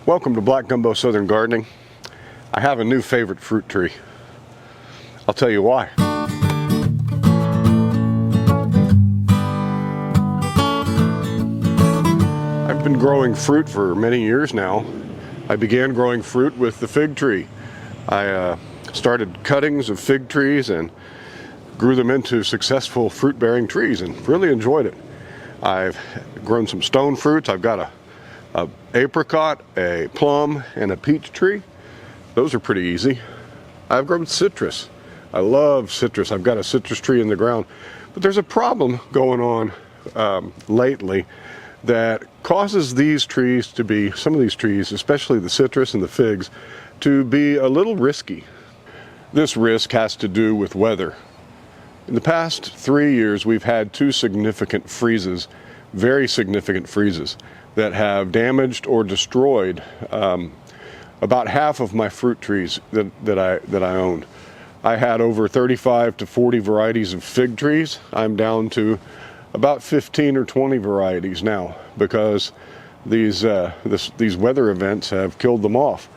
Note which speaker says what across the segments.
Speaker 1: Welcome to Black Gumbo Southern Gardening. I have a new favorite fruit tree. I'll tell you why. I've been growing fruit for many years now. I began growing fruit with the fig tree. I started cuttings of fig trees and grew them into successful fruit-bearing trees and really enjoyed it. I've grown some stone fruits. I've got a apricot, a plum, and a peach tree. Those are pretty easy. I've grown citrus. I love citrus. I've got a citrus tree in the ground. But there's a problem going on lately that causes these trees to be, some of these trees, especially the citrus and the figs, to be a little risky. This risk has to do with weather. In the past 3 years, we've had two significant freezes, very significant freezes, that have damaged or destroyed about half of my fruit trees that I owned. I had over 35 to 40 varieties of fig trees. I'm down to about 15 or 20 varieties now because these weather events have killed them off.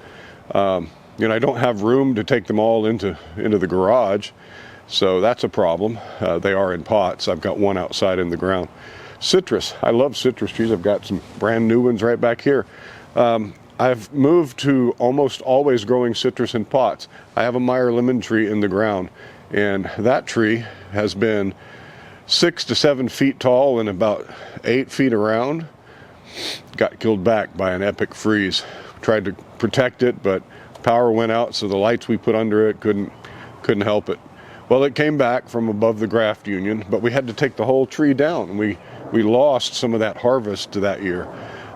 Speaker 1: I don't have room to take them all into the garage, so that's a problem. They are in pots. I've got one outside in the ground. Citrus. I love citrus trees. I've got some brand new ones right back here. I've moved to almost always growing citrus in pots. I have a Meyer lemon tree in the ground, and that tree has been 6 to 7 feet tall and about 8 feet around. Got killed back by an epic freeze. Tried to protect it, but power went out, so the lights we put under it couldn't help it. Well, it came back from above the graft union, but we had to take the whole tree down. We lost some of that harvest to that year.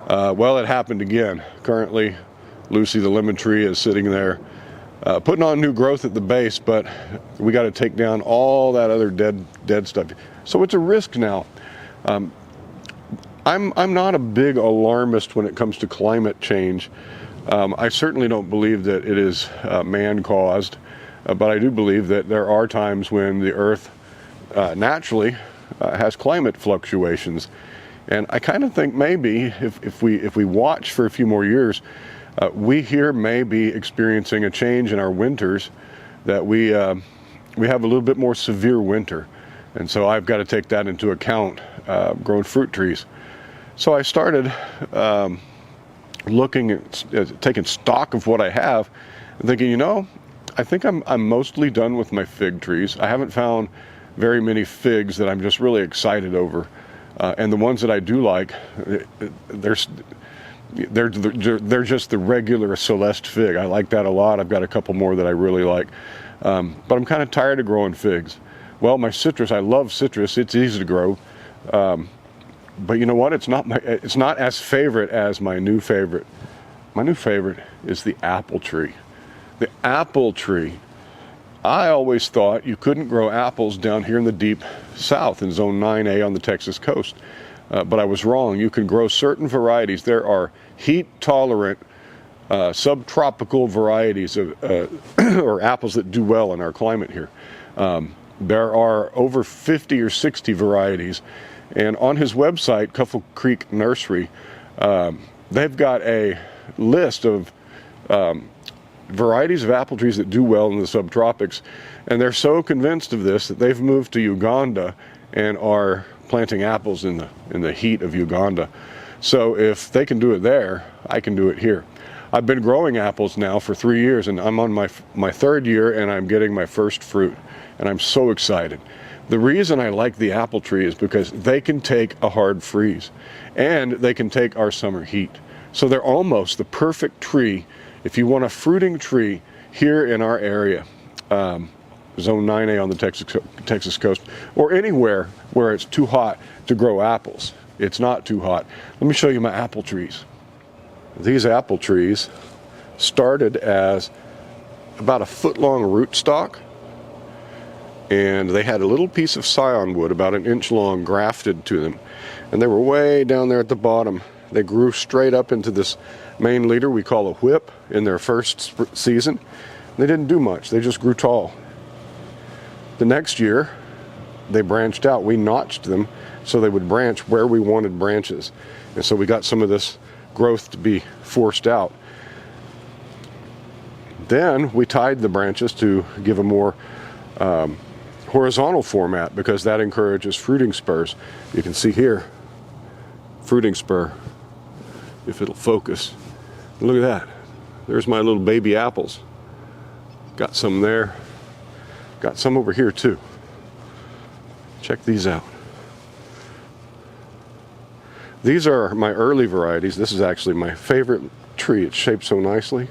Speaker 1: Well, it happened again. Currently, Lucy the lemon tree is sitting there putting on new growth at the base, but we got to take down all that other dead stuff. So it's a risk now. I'm not a big alarmist when it comes to climate change. I certainly don't believe that it is man-caused, but I do believe that there are times when the earth naturally has climate fluctuations. And I kind of think maybe if we watch for a few more years, we here may be experiencing a change in our winters, that we have a little bit more severe winter. And so I've got to take that into account, growing fruit trees. So I started looking at taking stock of what I have and thinking, I think I'm mostly done with my fig trees. I haven't found very many figs that I'm just really excited over. And the ones that I do like, they're just the regular Celeste fig. I like that a lot. I've got a couple more that I really like. But I'm kind of tired of growing figs. Well, my citrus, I love citrus. It's easy to grow. But you know what? It's not as favorite as my new favorite. My new favorite is the apple tree. The apple tree. I always thought you couldn't grow apples down here in the deep south in zone 9A on the Texas coast. But I was wrong. You can grow certain varieties. There are heat-tolerant, subtropical varieties of or apples that do well in our climate here. There are over 50 or 60 varieties. And on his website, Cuffle Creek Nursery, they've got a list of varieties of apple trees that do well in the subtropics, and they're so convinced of this that they've moved to Uganda and are planting apples in the heat of Uganda. So if they can do it there, I can do it here. I've been growing apples now for 3 years, and I'm on my third year, and I'm getting my first fruit, and I'm so excited. The reason I like the apple tree is because they can take a hard freeze, and they can take our summer heat. So they're almost the perfect tree if you want a fruiting tree here in our area, zone 9A on the Texas coast, or anywhere where it's too hot to grow apples. It's not too hot. Let me show you my apple trees. These apple trees started as about a foot-long rootstock, and they had a little piece of scion wood about an inch long grafted to them, and they were way down there at the bottom. They grew straight up into this main leader we call a whip in their first season. They didn't do much. They just grew tall. The next year, they branched out. We notched them so they would branch where we wanted branches. And so we got some of this growth to be forced out. then we tied the branches to give a more horizontal format, because that encourages fruiting spurs. You can see here, fruiting spur, if it'll focus. Look at that. There's my little baby apples. Got some there. Got some over here too. Check these out. These are my early varieties. This is actually my favorite tree. It's shaped so nicely.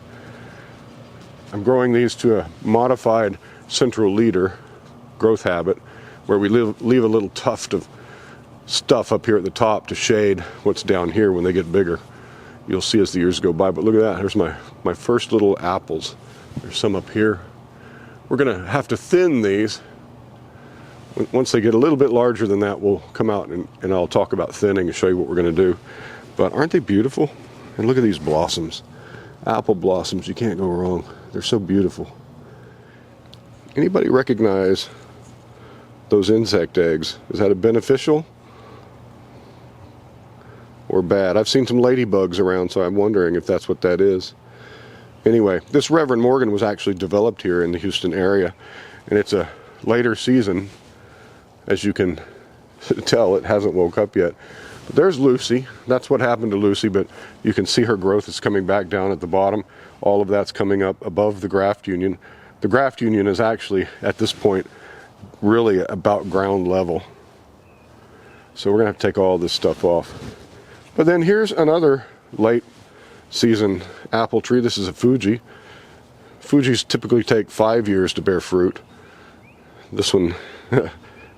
Speaker 1: I'm growing these to a modified central leader growth habit, where we leave a little tuft of stuff up here at the top to shade what's down here when they get bigger. You'll see as the years go by. But look at that. Here's my first little apples. There's some up here. We're going to have to thin these. Once they get a little bit larger than that, we'll come out and I'll talk about thinning and show you what we're going to do. But aren't they beautiful? And look at these blossoms. Apple blossoms, you can't go wrong. They're so beautiful. Anybody recognize those insect eggs? Is that a beneficial or bad? I've seen some ladybugs around, so I'm wondering if that's what that is. Anyway, this Reverend Morgan was actually developed here in the Houston area, and it's a later season. As you can tell, it hasn't woke up yet. But there's Lucy. That's what happened to Lucy, but you can see her growth is coming back down at the bottom. All of that's coming up above the graft union. The graft union is actually, at this point, really about ground level. So we're going to have to take all this stuff off. But then here's another late season apple tree. This is a Fuji. Fujis typically take 5 years to bear fruit. This one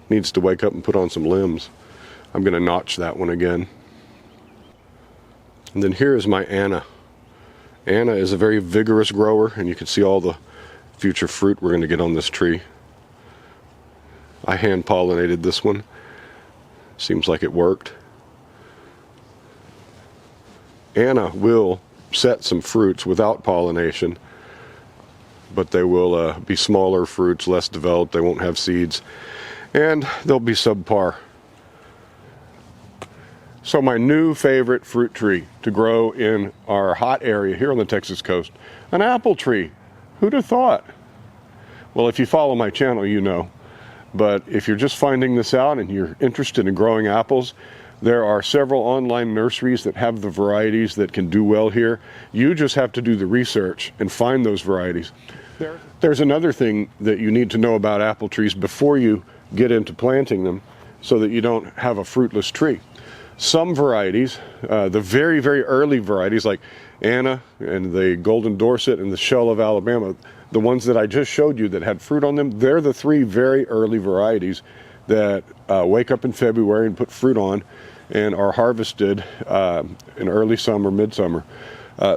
Speaker 1: needs to wake up and put on some limbs. I'm going to notch that one again. And then here is my Anna. Anna is a very vigorous grower, and you can see all the future fruit we're going to get on this tree. I hand pollinated this one. Seems like it worked. Anna will set some fruits without pollination, but they will be smaller fruits, less developed. They won't have seeds, and they'll be subpar. So my new favorite fruit tree to grow in our hot area here on the Texas coast, an apple tree. Who'd have thought? Well, if you follow my channel, you know. But if you're just finding this out and you're interested in growing apples, there are several online nurseries that have the varieties that can do well here. You just have to do the research and find those varieties. There's another thing that you need to know about apple trees before you get into planting them, so that you don't have a fruitless tree. Some varieties, the very, very early varieties like Anna and the Golden Dorset and the Shell of Alabama, the ones that I just showed you that had fruit on them, they're the three very early varieties that wake up in February and put fruit on and are harvested in early summer, midsummer.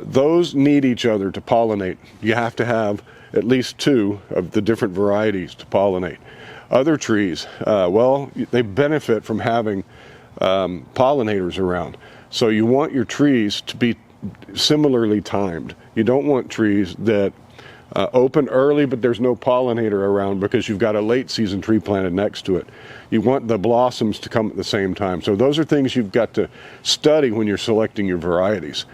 Speaker 1: Those need each other to pollinate. You have to have at least two of the different varieties to pollinate. Other trees, well, they benefit from having pollinators around. So you want your trees to be similarly timed. You don't want trees that open early but there's no pollinator around because you've got a late season tree planted next to it. You want the blossoms to come at the same time. So those are things you've got to study when you're selecting your varieties.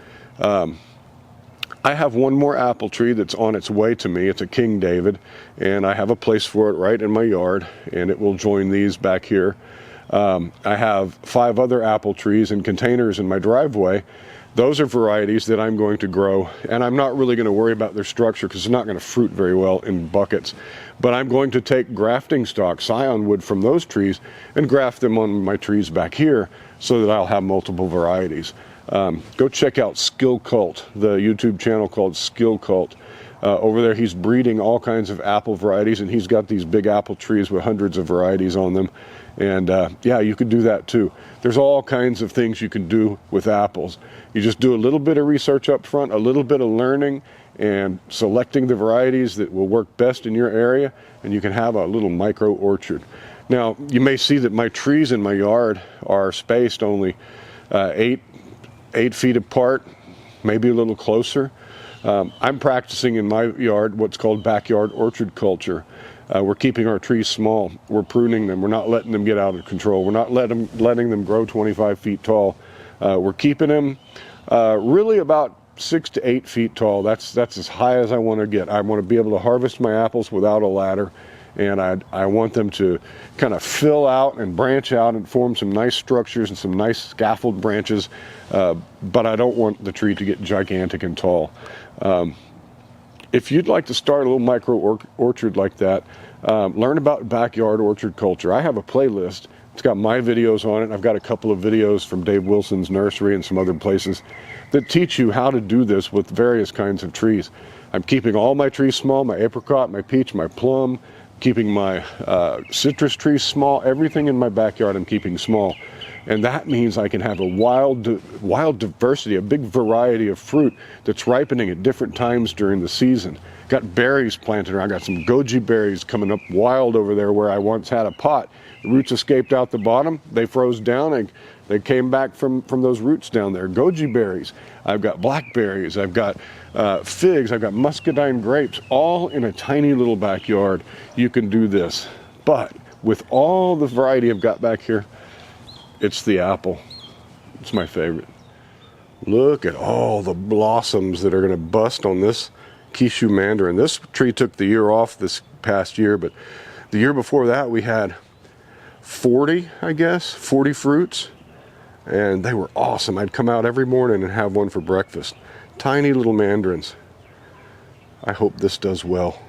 Speaker 1: I have one more apple tree that's on its way to me. It's a King David, and I have a place for it right in my yard, and it will join these back here. I have 5 other apple trees in containers in my driveway. Those are varieties that I'm going to grow, and I'm not really going to worry about their structure because it's not going to fruit very well in buckets. But I'm going to take grafting stock, scion wood from those trees, and graft them on my trees back here so that I'll have multiple varieties. Go check out Skill Cult, the YouTube channel called Skill Cult. Over there he's breeding all kinds of apple varieties, and he's got these big apple trees with hundreds of varieties on them. And yeah, you could do that too. There's all kinds of things you can do with apples. You just do a little bit of research up front, a little bit of learning, and selecting the varieties that will work best in your area, and you can have a little micro orchard. Now, you may see that my trees in my yard are spaced only 8 feet apart, maybe a little closer. I'm practicing in my yard what's called backyard orchard culture. We're keeping our trees small. We're pruning them. We're not letting them get out of control. We're not letting them grow 25 feet tall. We're keeping them really about 6 to 8 feet tall. That's as high as I want to get. I want to be able to harvest my apples without a ladder, and I want them to kind of fill out and branch out and form some nice structures and some nice scaffold branches, but I don't want the tree to get gigantic and tall. If you'd like to start a little micro orchard like that, learn about backyard orchard culture. I have a playlist. It's got my videos on it. I've got a couple of videos from Dave Wilson's nursery and some other places that teach you how to do this with various kinds of trees. I'm keeping all my trees small, my apricot, my peach, my plum, keeping my citrus trees small. Everything in my backyard I'm keeping small. And that means I can have a wild diversity, a big variety of fruit that's ripening at different times during the season. Got berries planted around. I got some goji berries coming up wild over there where I once had a pot. The roots escaped out the bottom. They froze down and they came back from those roots down there. Goji berries. I've got blackberries. I've got figs. I've got muscadine grapes, all in a tiny little backyard. You can do this. But with all the variety I've got back here, it's the apple. It's my favorite. Look at all the blossoms that are going to bust on this Kishu mandarin. This tree took the year off this past year, but the year before that we had 40 fruits, and they were awesome. I'd come out every morning and have one for breakfast. Tiny little mandarins. I hope this does well.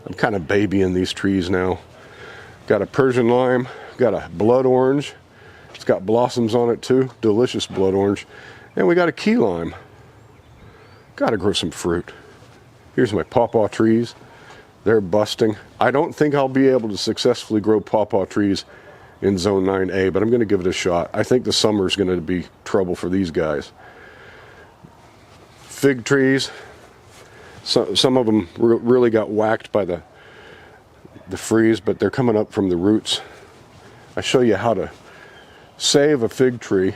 Speaker 1: I'm kind of babying these trees now. Got a Persian lime, got a blood orange. It's got blossoms on it too, delicious blood orange. And we got a key lime. Got to grow some fruit. Here's my pawpaw trees. They're busting. I don't think I'll be able to successfully grow pawpaw trees in Zone 9A, but I'm going to give it a shot. I think the summer's going to be trouble for these guys. Fig trees. Some of them really got whacked by the freeze, but they're coming up from the roots. I show you how to save a fig tree.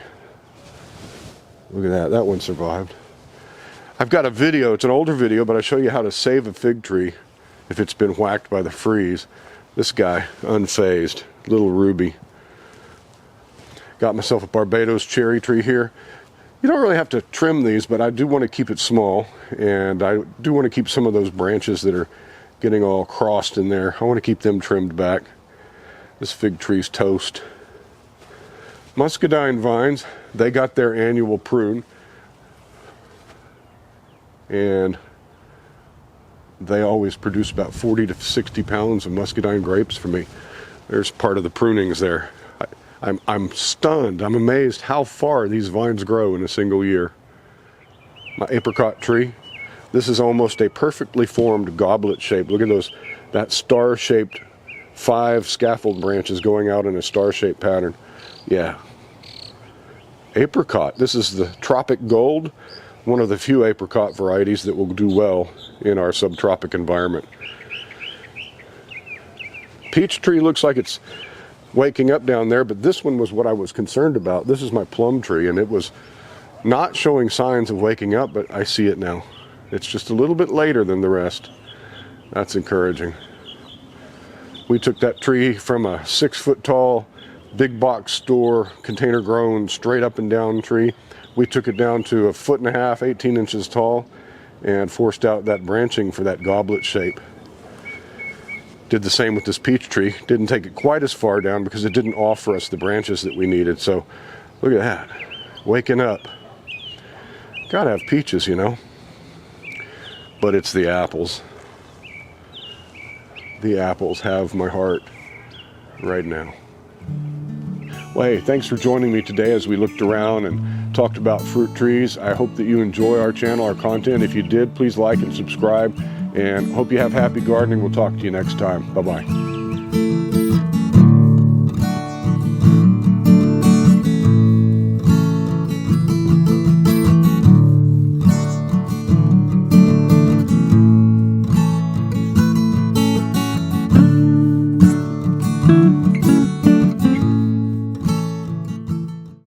Speaker 1: Look at that. That one survived. I've got a video. It's an older video, but I show you how to save a fig tree if it's been whacked by the freeze. This guy, unfazed, little ruby. Got myself a Barbados cherry tree here. You don't really have to trim these, but I do want to keep it small, and I do want to keep some of those branches that are getting all crossed in there. I want to keep them trimmed back. This fig tree's toast. Muscadine vines, they got their annual prune, and they always produce about 40 to 60 pounds of muscadine grapes for me. There's part of the prunings there. I'm stunned. I'm amazed how far these vines grow in a single year. My apricot tree, this is almost a perfectly formed goblet shape. Look at that star-shaped 5 scaffold branches going out in a star-shaped pattern. Yeah. Apricot. This is the Tropic Gold, one of the few apricot varieties that will do well in our subtropic environment. Peach tree looks like it's waking up down there, but this one was what I was concerned about. This is my plum tree, and it was not showing signs of waking up, but I see it now. It's just a little bit later than the rest. That's encouraging. We took that tree from a 6-foot tall, big box store, container grown, straight up and down tree. We took it down to 1.5 feet, 18 inches tall, and forced out that branching for that goblet shape. Did the same with this peach tree. Didn't take it quite as far down because it didn't offer us the branches that we needed. So look at that, waking up. Gotta have peaches, you know. But it's the apples. The apples have my heart right now. Well, hey, thanks for joining me today as we looked around and talked about fruit trees. I hope that you enjoy our channel, our content. If you did, please like and subscribe, and hope you have happy gardening. We'll talk to you next time. Bye-bye.